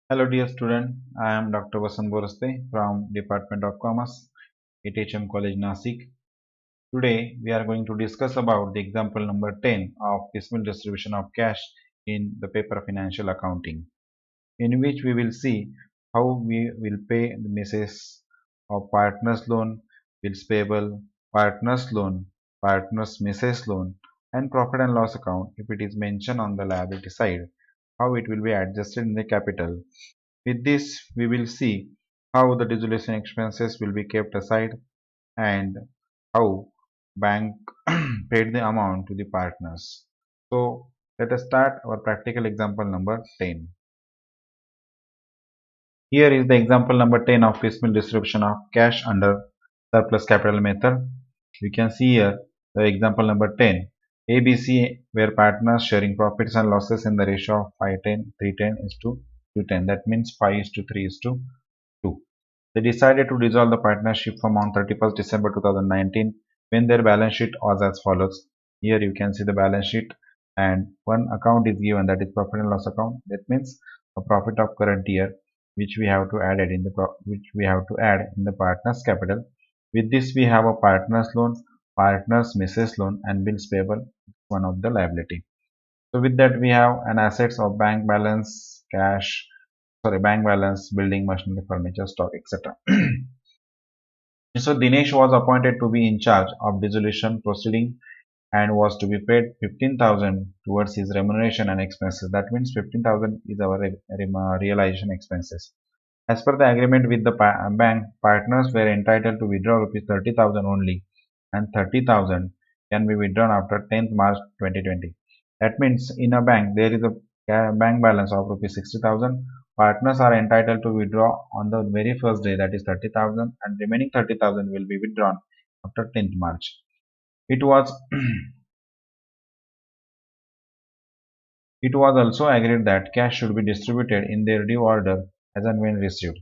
Hello dear student, I am Dr. Boraste from Department of Commerce, HM College Nasik. Today we are going to discuss about the example number 10 of piecemeal distribution of cash in the paper financial accounting, in which we will see how we will pay the misses of partners loan, bills payable, partners loan, partners misses loan, and profit and loss account if it is mentioned on the liability side, how it will be adjusted in the capital. With this, we will see how the dissolution expenses will be kept aside and how bank paid the amount to the partners. So let us start our practical example number 10. Here is the example number 10 of piecemeal distribution of cash under surplus capital method. We can see here the example number 10. ABC were partners sharing profits and losses in the ratio of 5:10, 3:10 is to 2:10. That means 5 is to 3 is to 2. They decided to dissolve the partnership from on 31st December 2019 when their balance sheet was as follows. Here you can see the balance sheet and one account is given, that is profit and loss account. That means a profit of current year which we have to add in the partners capital. With this we have a partners loan, partners misses loan, and bills payable, one of the liability. So with that we have an assets of bank balance, building machinery, furniture, stock, etc. So Dinesh was appointed to be in charge of dissolution proceeding and was to be paid 15,000 towards his remuneration and expenses. That means 15,000 is our realization expenses. As per the agreement with the bank, partners were entitled to withdraw rupees 30,000 only, and 30,000 can be withdrawn after 10th March 2020. That means in a bank there is a bank balance of rupees 60,000. Partners are entitled to withdraw on the very first day, that is 30,000, and remaining 30,000 will be withdrawn after 10th March. It was it was also agreed that cash should be distributed in their due order as and when received.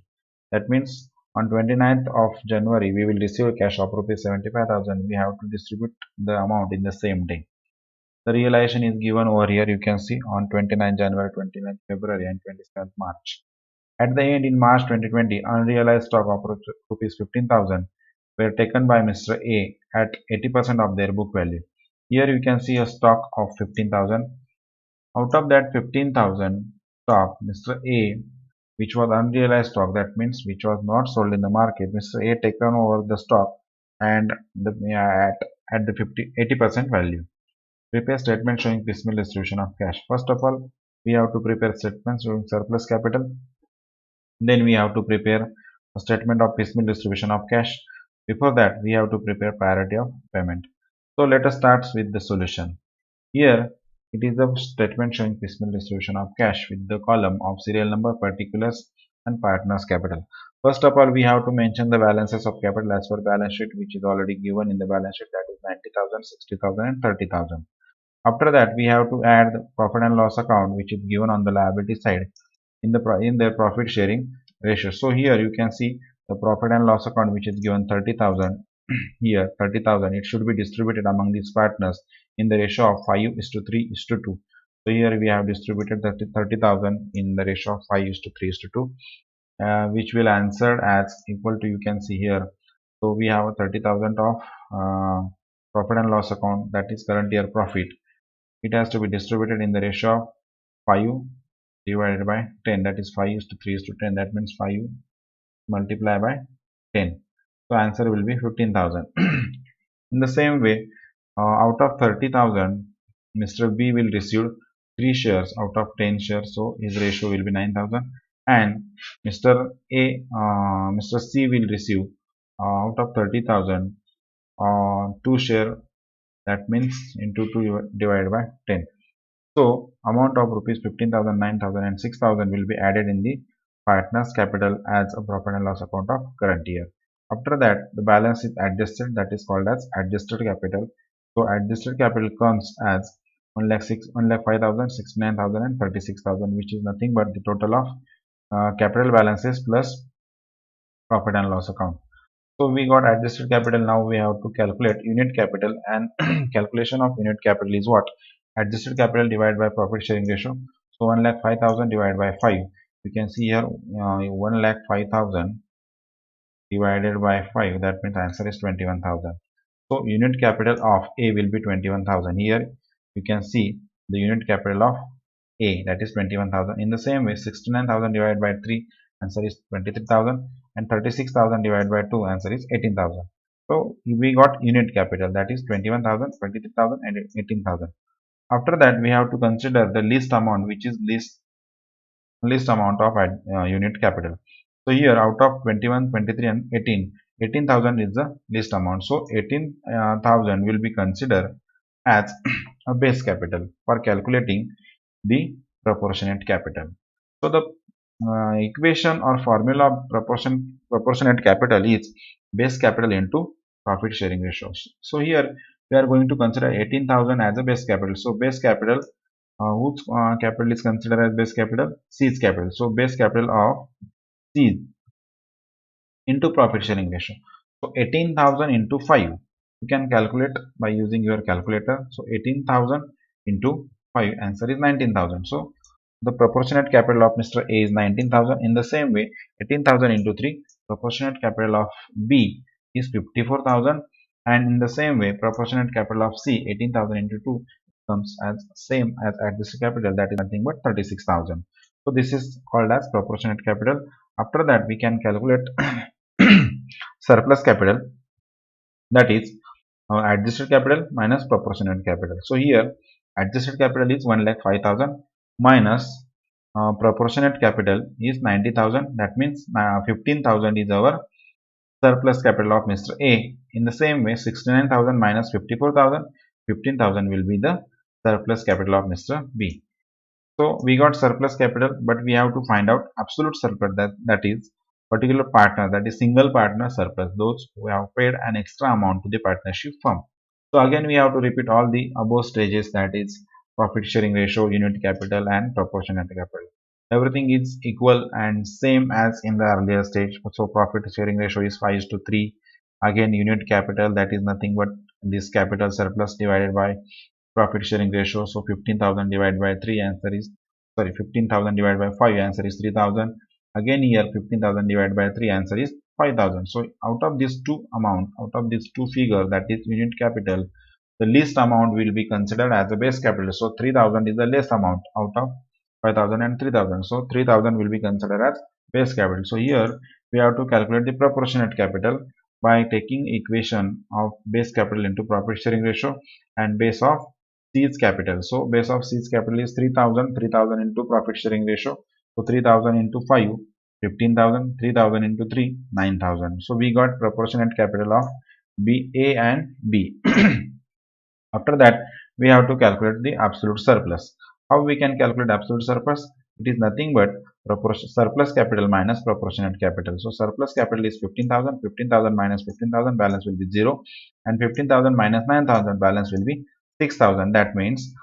That means on 29th of January we will receive a cash of rupees 75,000. We have to distribute the amount in the same day. The realization is given over here. You can see on 29th January, 29th February, and 27th March. At the end in March 2020, unrealized stock of rupees 15,000 were taken by Mr. A at 80% of their book value. Here you can see a stock of 15,000. Out of that 15,000 stock, Mr. A, which was unrealized stock, that means which was not sold in the market, Mr. A taken over the stock and at the 80% value. Prepare statement showing piecemeal distribution of cash. First of all, we have to prepare statements showing surplus capital. Then we have to prepare a statement of piecemeal distribution of cash. Before that, we have to prepare priority of payment. So let us start with the solution. Here, it is a statement showing piecemeal distribution of cash with the column of serial number, particulars, and partners capital. First of all, we have to mention the balances of capital as per balance sheet, which is already given in the balance sheet, that is 90,000, 60,000, and 30,000. After that, we have to add the profit and loss account, which is given on the liability side in their profit sharing ratio. So here you can see the profit and loss account, which is given 30,000. Here 30,000, it should be distributed among these partners in the ratio of 5 is to 3 is to 2. So here we have distributed 30,000 in the ratio of 5 is to 3 is to 2, which will answer as equal to, you can see here. So we have a 30,000 of profit and loss account, that is current year profit. It has to be distributed in the ratio of 5 divided by 10, that is 5 is to 3 is to 10. That means 5 multiplied by 10. So answer will be 15,000. In the same way, out of 30,000, Mr. B will receive 3 shares out of 10 shares, so his ratio will be 9,000. And Mr. C will receive out of 30,000 2 share, that means into 2 divided by 10. So amount of rupees 15,000, 9,000, and 6,000 will be added in the partner's capital as a profit and loss account of current year. After that, the balance is adjusted, that is called as adjusted capital. So adjusted capital comes as 1,05,000, 69,000, and 36,000, which is nothing but the total of capital balances plus profit and loss account. So we got adjusted capital. Now we have to calculate unit capital, and calculation of unit capital is what? Adjusted capital divided by profit sharing ratio. So 1,05,000 divided by 5, You can see here 1,05,000 divided by 5, that means answer is 21,000. So unit capital of A will be 21,000. Here you can see the unit capital of A, that is 21,000. In the same way, 69,000 divided by 3, answer is 23,000, and 36,000 divided by 2, answer is 18,000. So we got unit capital, that is 21,000, 23,000, and 18,000. After that, we have to consider the least amount, which is least amount of unit capital. So here out of 21, 23, and 18, 18,000 is the least amount. So 18,000 will be considered as a base capital for calculating the proportionate capital. So the equation or formula of proportionate capital is base capital into profit sharing ratio. So here we are going to consider 18,000 as a base capital. So base capital, whose capital is considered as base capital? C's capital. So base capital of C into profit sharing ratio. So 18,000 into 5. You can calculate by using your calculator. So 18,000 into 5, answer is 19,000. So the proportionate capital of Mr. A is 19,000. In the same way, 18,000 into 3, proportionate capital of B is 54,000. And in the same way, proportionate capital of C, 18,000 into 2, comes as same as adjusted capital, that is nothing but 36,000. So this is called as proportionate capital. After that, we can calculate surplus capital, that is adjusted capital minus proportionate capital. So here adjusted capital is 1,05,000 minus proportionate capital is 90,000. That means 15,000 is our surplus capital of Mr. A. In the same way, 69,000 minus 54,000, 15,000 will be the surplus capital of Mr. B. So we got surplus capital, but we have to find out absolute surplus, that is particular partner, that is single partner surplus, those who have paid an extra amount to the partnership firm. So again we have to repeat all the above stages, that is profit sharing ratio, unit capital, and proportionate capital. Everything is equal and same as in the earlier stage. So profit sharing ratio is 5:3. Again unit capital, that is nothing but this capital surplus divided by profit sharing ratio. So 15,000 divided by 3, answer is, sorry, 15,000 divided by 5, answer is 3,000. Again here 15,000 divided by 3, answer is 5,000. So out of these two amount, out of these two figures, that is unit capital, the least amount will be considered as a base capital. So 3,000 is the least amount out of 5,000 and 3,000. So 3,000 will be considered as base capital. So here we have to calculate the proportionate capital by taking equation of base capital into profit sharing ratio and base of C's capital. So base of C's capital is 3,000, 3,000 into profit sharing ratio. So 3,000 into 5, 15,000, 3,000 into 3, 9,000. So we got proportionate capital of B, A and B. After that, we have to calculate the absolute surplus. How we can calculate absolute surplus? It is nothing but surplus capital minus proportionate capital. So surplus capital is 15,000, 15,000 minus 15,000, balance will be 0, and 15,000 minus 9,000, balance will be 6,000. That means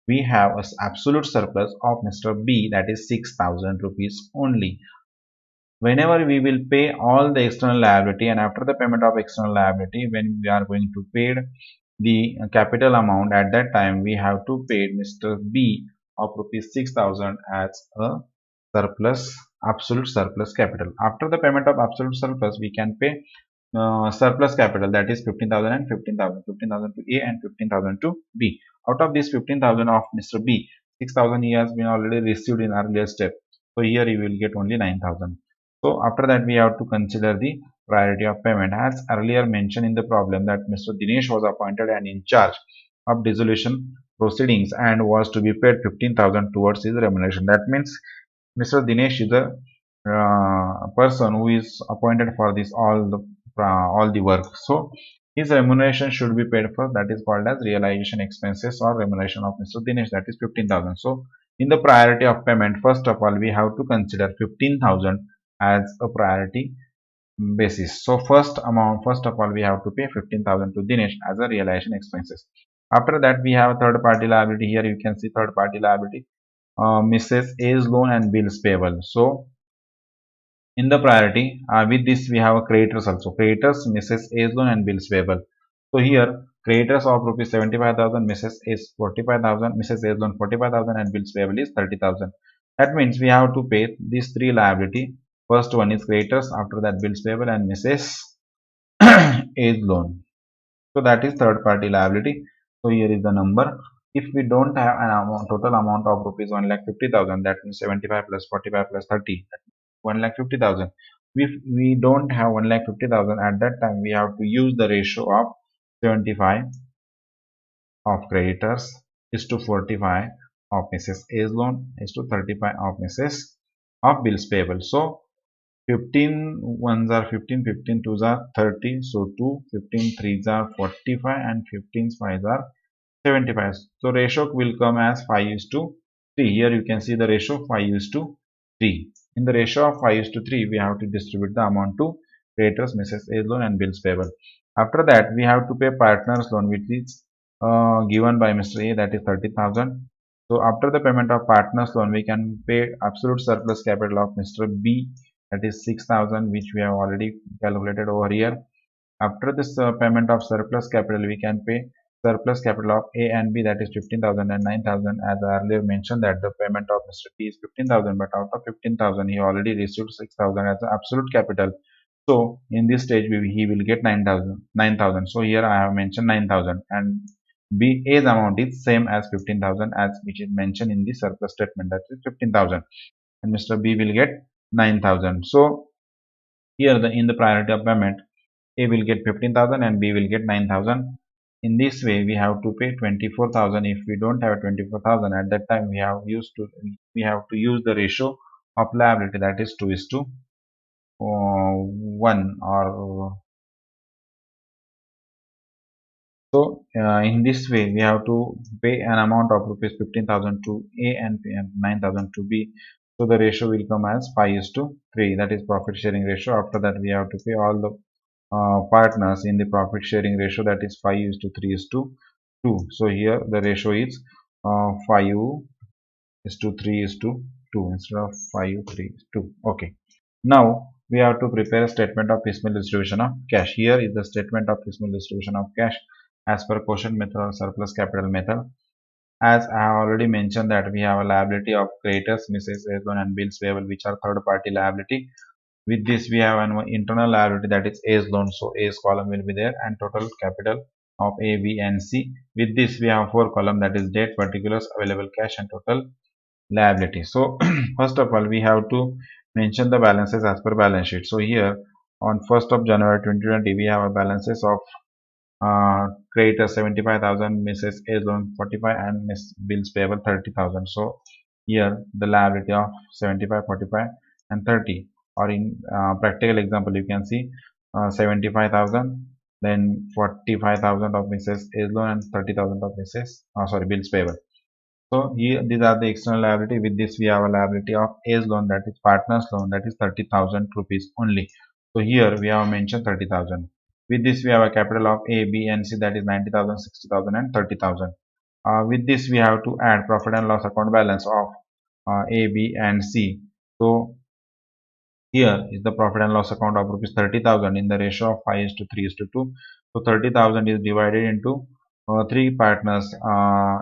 we have an absolute surplus of Mr. B, that is 6,000 rupees only. Whenever we will pay all the external liability, and after the payment of external liability, when we are going to pay the capital amount, at that time we have to pay Mr. B of rupees 6,000 as a surplus, absolute surplus capital. After the payment of absolute surplus, we can pay surplus capital, that is 15,000 and 15,000, 15,000 to A and 15,000 to B. Out of this 15,000 of Mr. B, 6,000 he has been already received in earlier step. So here he will get only 9,000. So after that we have to consider the priority of payment. As earlier mentioned in the problem, that Mr. Dinesh was appointed and in charge of dissolution proceedings and was to be paid 15,000 towards his remuneration. That means Mr. Dinesh is a person who is appointed for this all the work. So his remuneration should be paid for, that is called as realization expenses or remuneration of Mr. Dinesh, that is 15,000. So in the priority of payment, first of all we have to consider 15,000 as a priority basis. So first of all we have to pay 15,000 to Dinesh as a realization expenses. After that we have a third party liability. Here you can see third party liability, Mrs. A's loan and bills payable. So in the priority, with this we have a creditors also. Creditors, Mrs. A's loan and bills payable. So here creditors of rupees 75,000, Mrs. A's 45,000, Mrs. A's loan 45,000 and bills payable is 30,000. That means we have to pay these three liability. First one is creditors, after that bills payable and Mrs. age loan. So that is third party liability. So here is the number. If we don't have an amount, total amount of rupees 1,50,000, that means 75 plus 45 plus 30, 1,50,000. If we don't have 1,50,000 at that time, we have to use the ratio of 75 of creditors is to 45 of Mrs. A's loan is to 35 of Mrs. of bills payable. So 15 ones are 15, 15 twos are 30, so 2, 15 threes are 45 and 15 fives are 75. So ratio will come as 5 is to 3. Here you can see the ratio 5 is to 3. In the ratio of 5 is to 3, we have to distribute the amount to creditors, Mrs. A loan and bills payable. After that, we have to pay partners loan, which is given by Mr. A, that is 30,000. So after the payment of partners loan, we can pay absolute surplus capital of Mr. B, that is 6,000, which we have already calculated over here. After this payment of surplus capital, we can pay surplus capital of A and B, that is 15,000 and 9,000. As I earlier mentioned that the payment of Mr. P is 15,000, but out of 15,000 he already received 6,000 as the absolute capital. So in this stage he will get 9,000. So here I have mentioned 9,000 and B A's amount is same as 15,000 as which is mentioned in the surplus statement, that is 15,000, and Mr. B will get 9,000. So here in the priority of payment, A will get 15,000 and B will get 9,000. In this way, we have to pay 24,000. If we don't have 24,000 at that time, we have to use the ratio of liability, that is 2 is to 1 or so. In this way, we have to pay an amount of rupees 15,000 to A and 9,000 to B. So the ratio will come as 5 is to 3. That is profit sharing ratio. After that, we have to pay all the partners in the profit sharing ratio, that is 5 is to 3 is to 2. So here the ratio is 5 is to 3 is to 2 instead of 5 3 is 2. Okay, now we have to prepare a statement of piecemeal distribution of cash. Here is the statement of piecemeal distribution of cash as per quotient method or surplus capital method. As I have already mentioned that we have a liability of creditors, Mrs. Loan and bills payable, which are third party liability. With this, we have an internal liability, that is A's loan. So A's column will be there and total capital of A, B and C. With this, we have 4 column, that is debt, particulars, available cash and total liability. So first of all, we have to mention the balances as per balance sheet. So here on 1st of January 2020, we have a balances of creditor 75,000, Mrs. A loan 45 and Miss bills payable 30,000. So here the liability of 75, 45 and 30, or in practical example you can see 75,000, then 45,000 of Mrs. A loan and 30,000 of Mrs. Bills payable. So here these are the external liability. With this we have a liability of A's loan, that is partner's loan, that is 30,000 rupees only. So here we have mentioned 30,000. With this we have a capital of A, B and C, that is 90,000, 60,000 and 30,000. With this we have to add profit and loss account balance of A, B and C. So here is the profit and loss account of rupees 30,000 in the ratio of 5 is to 3 is to 2. So 30,000 is divided into 3 partners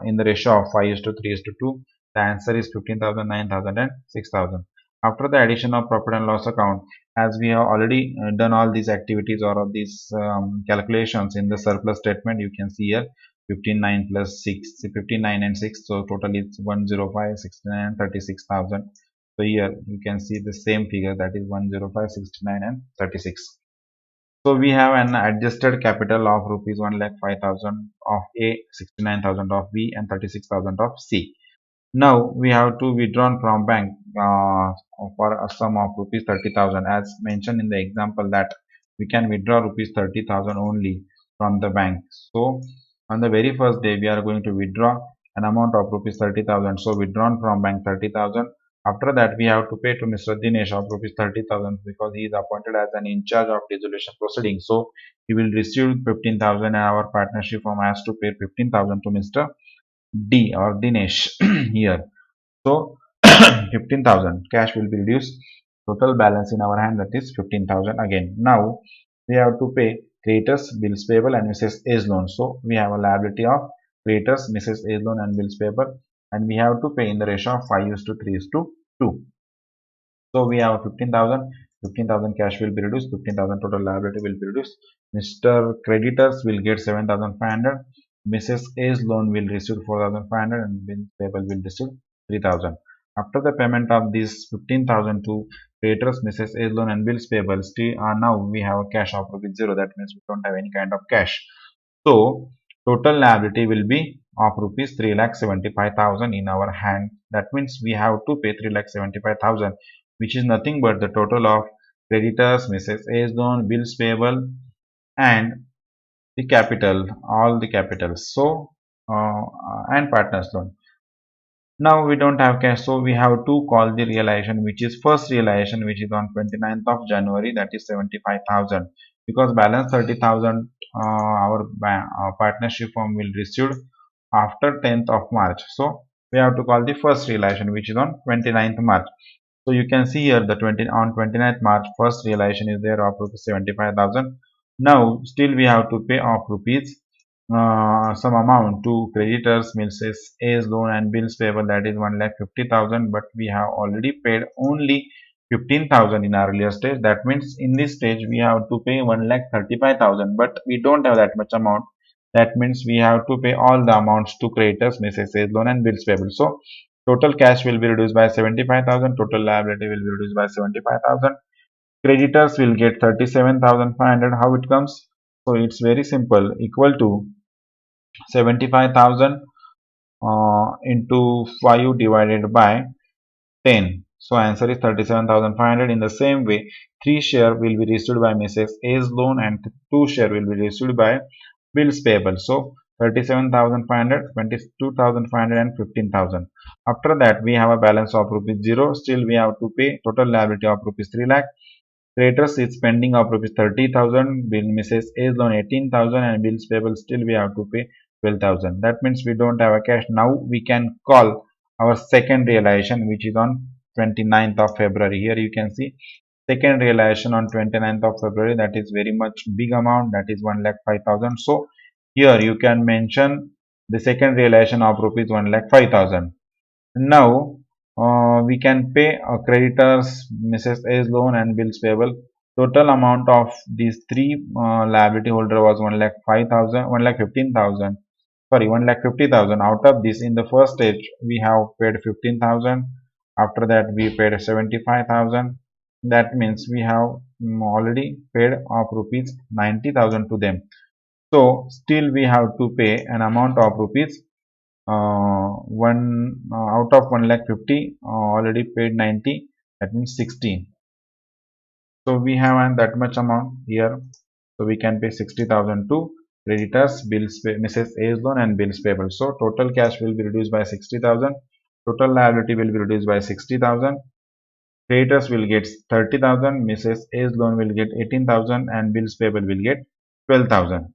in the ratio of 5 is to 3 is to 2. The answer is 15,000, 9,000 and 6,000. After the addition of profit and loss account, as we have already done all these activities or of these calculations in the surplus statement, you can see here 59 plus 6, 59 and 6, so total is 105, 69 and 36,000. So here you can see the same figure, that is 105, 69 and 36. So we have an adjusted capital of rupees 1,05,000 of A, 69,000 of B and 36,000 of C. Now we have to withdraw from bank for a sum of rupees 30,000, as mentioned in the example that we can withdraw rupees 30,000 only from the bank. So on the very first day we are going to withdraw an amount of rupees 30,000. So withdrawn from bank 30,000. After that we have to pay to Mr. Dinesh of rupees 30,000 because he is appointed as an in charge of dissolution proceedings. So he will receive 15,000 and our partnership firm has to pay 15,000 to Mr. D or Dinesh here. So 15,000 cash will be reduced. Total balance in our hand, that is 15,000 again. Now we have to pay creditors, bills payable and Mrs. A's loan. So we have a liability of creditors, Mrs. A's loan and bills payable, and we have to pay in the ratio of 5 is to 3 is to 2. So we have 15,000. 15,000 cash will be reduced. 15,000 total liability will be reduced. Mr. Creditors will get 7,500. Mrs. A's loan will receive 4,500 and bill payable will receive 3,000. After the payment of these 15,000 to creditors, Mrs. A's loan and bills payable, still now we have a cash of rupees 0. That means we don't have any kind of cash. So total liability will be of rupees 3,75,000 in our hand. That means we have to pay 3,75,000, which is nothing but the total of creditors, Mrs. A's loan, bills payable, and the capital, all the capitals. So and partners loan. Now we don't have cash, so we have to call the realization, which is first realization, which is on 29th of January, that is 75,000. Because balance 30,000 our partnership firm will receive after 10th of March. So we have to call the first realization, which is on 29th March. So you can see here the 20 on 29th March first realization is there of rupees 75,000. Now still we have to pay of rupees some amount to creditors, means A's loan and bills payable, that is 1,50,000, but we have already paid only 15,000 in our earlier stage. That means in this stage we have to pay 1,35,000, but we don't have that much amount. That means we have to pay all the amounts to creditors, means A's loan and bills payable. So total cash will be reduced by 75,000, total liability will be reduced by 75,000. Creditors will get 37,500. How it comes? So it's very simple, equal to 75,000 into 5 divided by 10. So answer is 37,500. In the same way, 3 share will be received by Mrs. A's loan and 2 share will be received by bills payable. So 37,500, 22,500 and 15,000. After that, we have a balance of rupees 0. Still, we have to pay total liability of rupees 3 lakh. Creditors is pending of rupees 30,000, bill Mrs. A's loan 18,000 and bills payable still we have to pay 12,000. That means we don't have a cash. Now we can call our second realization, which is on 29th of February. Here you can see second realization on 29th of February, that is very much big amount, that is 1,05,000. So here you can mention the second realization of rupees 1,05,000. Now we can pay creditors, Mrs. A's loan and bills payable. Total amount of these three liability holder was 1,05,000, 1,15,000. Sorry, 1,50,000. Out of this, in the first stage, we have paid 15,000. After that, we paid 75,000. That means we have already paid of rupees 90,000 to them. So still we have to pay an amount of rupees one out of 1,50,000 already paid 90, that means 16. So we have that much amount here, so we can pay 60,000 to creditors, bills pay, Mrs. A's loan and bills payable. So total cash will be reduced by 60,000, total liability will be reduced by 60,000, creditors will get 30,000, Mrs. A's loan will get 18,000 and bills payable will get 12,000.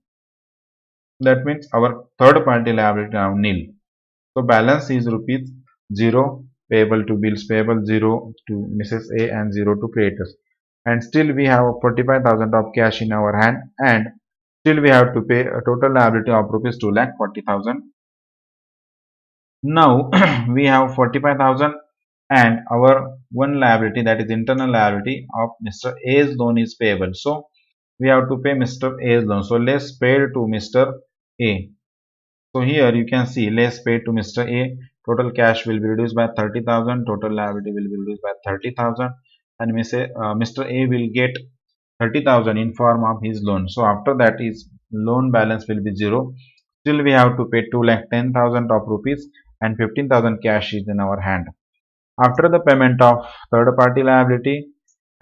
That means our third party liability now nil. So balance is rupees 0 payable to bills payable, 0 to Mrs. A and 0 to creditors. And still we have 45,000 of cash in our hand, and still we have to pay a total liability of rupees 2,40,000. Now we have 45,000 and our one liability, that is internal liability of Mr. A's loan is payable. So we have to pay Mr. A's loan. So less paid to Mr. A. So here you can see less paid to Mr. A, total cash will be reduced by 30,000, total liability will be reduced by 30,000, and Mr. A will get 30,000 in form of his loan. So after that his loan balance will be 0. Still we have to pay 2,10,000 of rupees and 15,000 cash is in our hand. After the payment of third party liability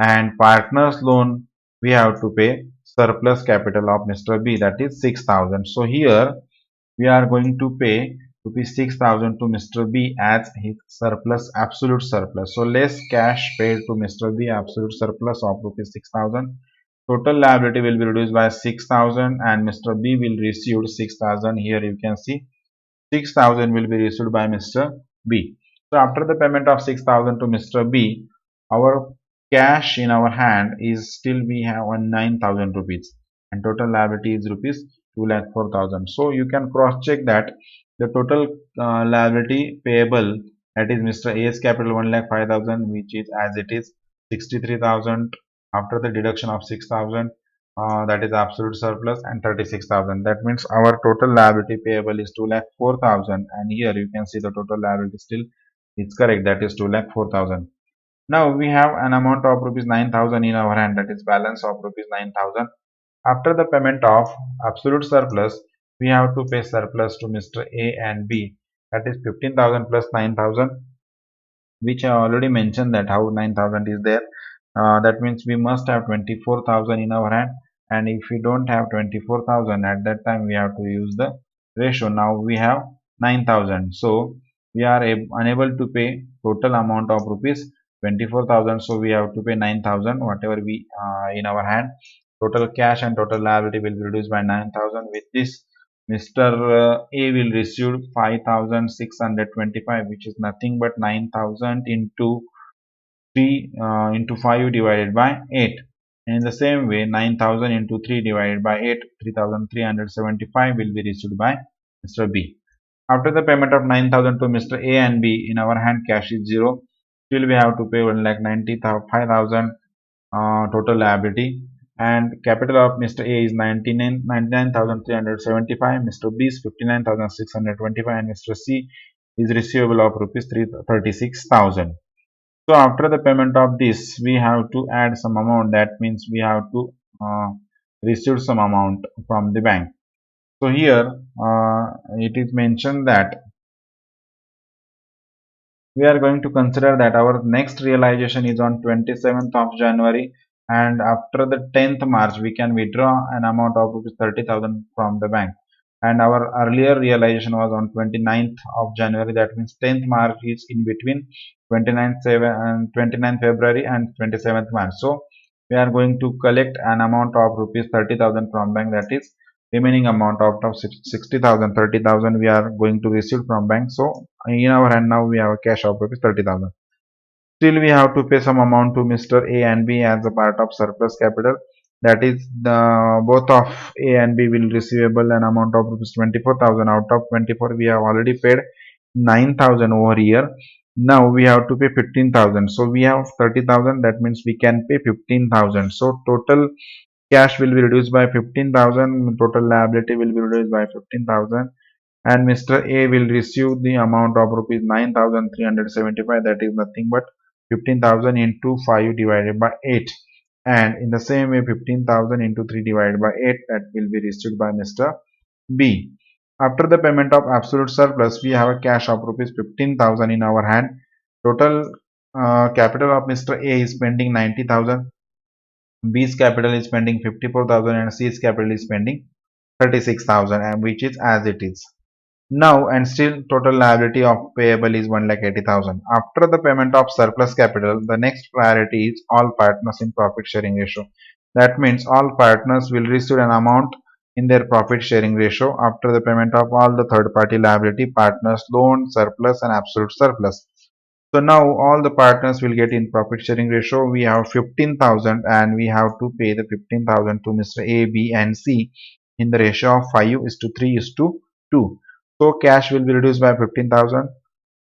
and partner's loan, we have to pay surplus capital of Mr. B, that is 6,000. So here we are going to pay rupees 6,000 to Mr. B as his surplus, absolute surplus. So less cash paid to Mr. B, absolute surplus of rupees 6,000. Total liability will be reduced by 6,000 and Mr. B will receive 6,000. Here you can see 6,000 will be received by Mr. B. So after the payment of 6,000 to Mr. B, our cash in our hand is still we have 9,000 rupees and total liability is rupees 2,04,000. So you can cross check that the total liability payable That is Mr. A's capital 1,05,000, which is as it is 63,000 after the deduction of 6,000. That is absolute surplus, and 36,000. That means our total liability payable is 2,04,000, and here you can see the total liability still it's correct, that is 2,04,000. Now we have an amount of rupees 9,000 in our hand, that is balance of rupees 9,000. After the payment of absolute surplus, we have to pay surplus to Mr. A and B, that is 15,000 plus 9,000, which I already mentioned that how 9,000 is there. That means we must have 24,000 in our hand, and if we don't have 24,000 at that time, we have to use the ratio. Now we have 9,000, so we are unable to pay total amount of rupees 24,000, so we have to pay 9,000 whatever we in our hand. Total cash and total liability will be reduced by 9,000. With this, Mr. A will receive 5,625, which is nothing but 9,000 into 3 into 5 divided by 8. And in the same way, 9,000 into 3 divided by 8, 3,375 will be received by Mr. B. After the payment of 9,000 to Mr. A and B, in our hand cash is 0. Still we have to pay 1,95,000 total liability, and capital of Mr. A is 99,375, Mr. B is 59,625, and Mr. C is receivable of rupees 36,000. So after the payment of this, we have to add some amount. That means we have to receive some amount from the bank. So here it is mentioned that we are going to consider that our next realization is on 27th of January, and after the 10th March we can withdraw an amount of rupees 30,000 from the bank, and our earlier realization was on 29th of January. That means 10th March is in between 29th February and 27th March. So we are going to collect an amount of rupees 30,000 from bank, that is remaining amount out of 60,000, 30,000 we are going to receive from bank. So in our hand now we have a cash of rupees 30,000. Still we have to pay some amount to Mr. A and B as a part of surplus capital. That is the both of A and B will receivable an amount of rupees 24,000. Out of 24 we have already paid 9,000 over here. Now we have to pay 15,000. So we have 30,000. That means we can pay 15,000. So total cash will be reduced by 15,000. Total liability will be reduced by 15,000, and Mr. A will receive the amount of rupees 9,375, that is nothing but 15,000 into 5 divided by 8, and in the same way 15,000 into 3 divided by 8, that will be received by Mr. B. After the payment of absolute surplus, we have a cash of rupees 15,000 in our hand. Total capital of Mr. A is spending 90,000, B's capital is spending 54,000, and C's capital is spending 36,000, and which is as it is. Now and still total liability of payable is 1,80,000. After the payment of surplus capital, the next priority is all partners in profit sharing ratio. That means all partners will receive an amount in their profit sharing ratio after the payment of all the third party liability, partners, loan, surplus, and absolute surplus. So now all the partners will get in profit sharing ratio. We have 15,000, and we have to pay the 15,000 to Mr. A, B, and C in the ratio of 5:3:2. So cash will be reduced by 15,000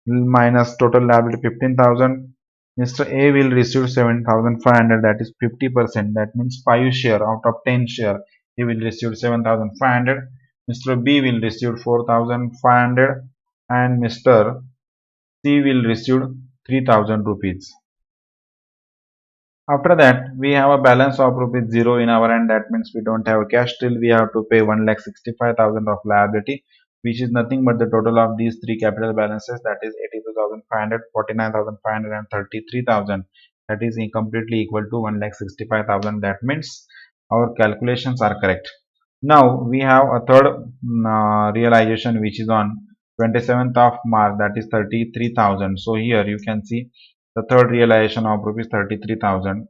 minus total liability 15,000. Mr. A will receive 7,500, that is 50%. That means 5 share out of 10 share. He will receive 7,500. Mr. B will receive 4,500, and Mr. C will receive 3,000 rupees. After that, we have a balance of rupees 0 in our hand. That means we don't have cash. Still we have to pay 1,65,000 of liability, which is nothing but the total of these three capital balances, that is 82,500, 49,500, and 33,000. That is completely equal to 1,65,000. That means our calculations are correct. Now we have a third realization, which is on 27th of March, that is 33,000. So here you can see the third realization of rupees 33,000.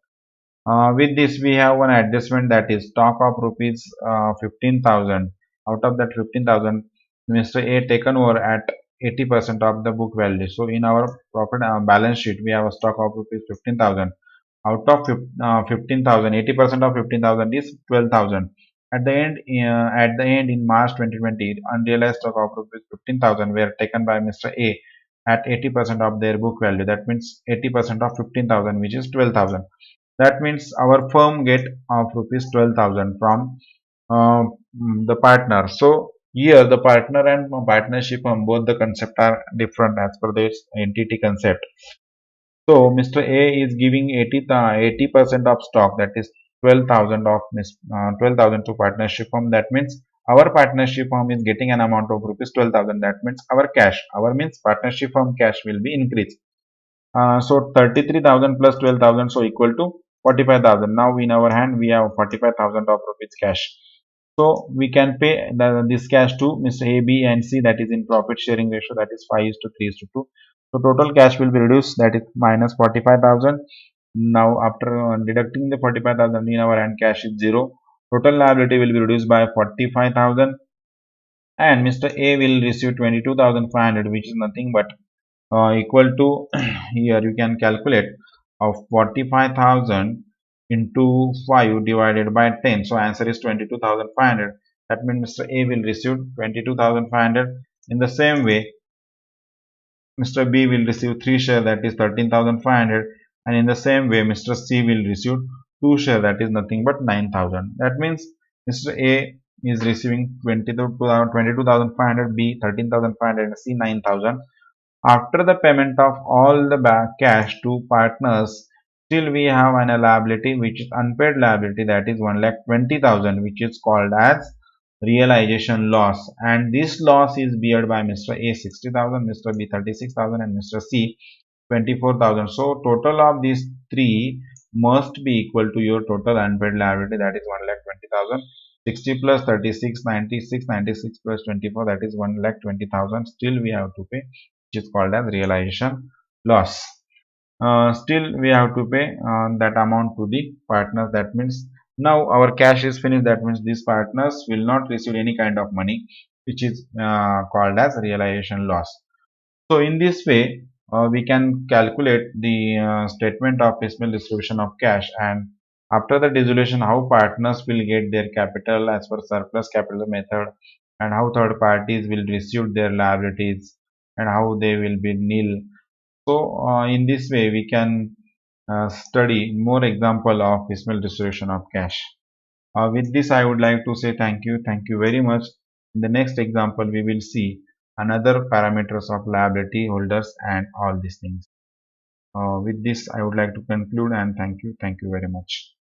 With this we have one adjustment, that is stock of rupees 15,000. Out of that 15,000, Mr. A taken over at 80% of the book value. So in our profit balance sheet we have a stock of rupees 15,000. Out of 15,000, 80% of 15,000 is 12,000. At the end in March 2020, unrealized stock of rupees 15,000 were taken by Mr. A at 80% of their book value. That means 80% of 15,000, which is 12,000. That means our firm get of rupees 12,000 from uh, the partner. So here the partner and partnership both the concept are different as per this entity concept. So Mr. A is giving 80% of stock, that is 12,000 of 12,000 to partnership firm. That means our partnership firm is getting an amount of rupees 12,000. That means our cash, our means partnership firm cash will be increased. So 33,000 plus 12,000, so equal to 45,000. Now in our hand we have 45,000 of rupees cash. So we can pay this cash to Mr. A, B, and C, that is in profit sharing ratio, that is 5 is to 3 is to 2. So total cash will be reduced, that is minus 45,000. Now after deducting the 45,000 in our hand, cash is 0. Total liability will be reduced by 45,000, and Mr. A will receive 22,500, which is nothing but equal to here you can calculate of 45,000 into 5 divided by 10. So answer is 22,500. That means Mr. A will receive 22,500. In the same way, Mr. B will receive 3 share, that is 13,500, and in the same way Mr. C will receive 2 share, that is nothing but 9,000. That means Mr. A is receiving 22,500, B 13,500, and C 9,000. After the payment of all the back cash to partners, still we have an liability which is unpaid liability, that is 1,20,000, which is called as realization loss, and this loss is beared by Mr. A 60,000, Mr. B 36,000, and Mr. C 24,000. So total of these three must be equal to your total unpaid liability, that is 1,20,000. 60 plus 36, 96, 96 plus 24, that is 1,20,000. Still we have to pay, which is called as realization loss. Still we have to pay that amount to the partners. That means now our cash is finished. That means these partners will not receive any kind of money, which is called as realization loss. So in this way, we can calculate the statement of piecemeal distribution of cash, and after the dissolution, how partners will get their capital as per surplus capital method, and how third parties will receive their liabilities, and how they will be nil. So in this way, we can study more example of piecemeal distribution of cash. With this, I would like to say thank you. Thank you very much. In the next example, we will see another parameters of liability holders and all these things. With this, I would like to conclude and thank you. Thank you very much.